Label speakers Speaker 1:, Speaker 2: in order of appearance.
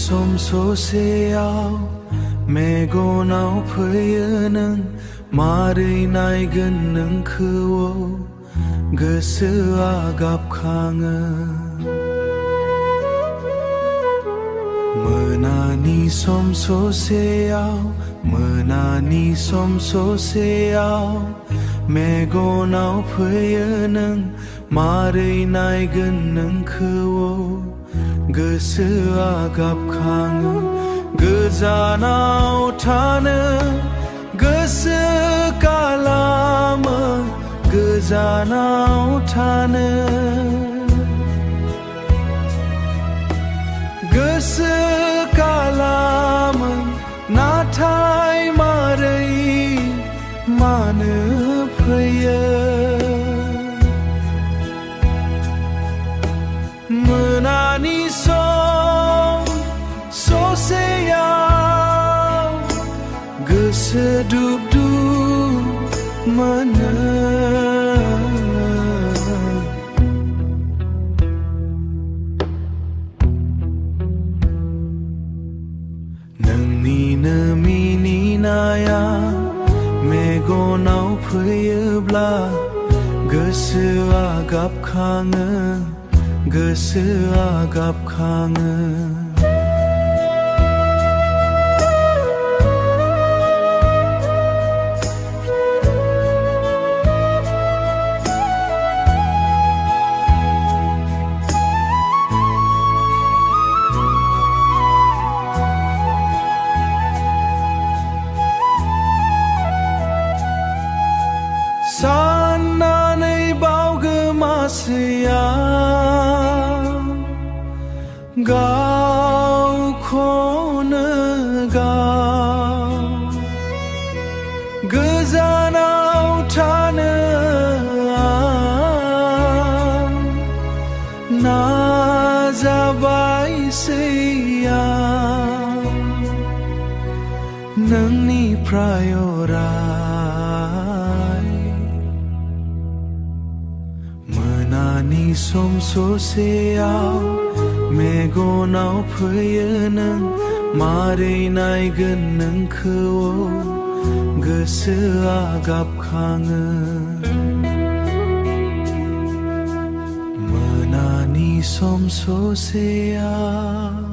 Speaker 1: सम ससेयाव मेगनाव फैयो नों मारै नायगोन नोंखौ गोसोआ गाबखाङो। मोनानि सम ससेयाव मोनानि सम ससेयाव मेगनाव फैयो नों मारै नायगोन नोंखौ गोसोआ गाबखाङो। गोजानाव थानो गोसो खालामो गोजानाव थानो गोसो खालामो नाथाय मारै मानो फैयो। मोनानि सम ससेयाव गोसो दुब दुब मोनो। नोंनिनो मिनिनाया मेगनाव फैयोब्ला गोसोआ गाबखाङो गोसोआ गाबखाङो। साननानै बावगोमासैयाव गावखौनो गाव गोजानाव थानो नाजाबायसैयाव नोंनिफ्राय मोनानि सम ससेयाव मेगनाव फैयो नों मारै नायगोन नोंखौ गोसोआ गाबखाङो। मोनानि सम ससेयाव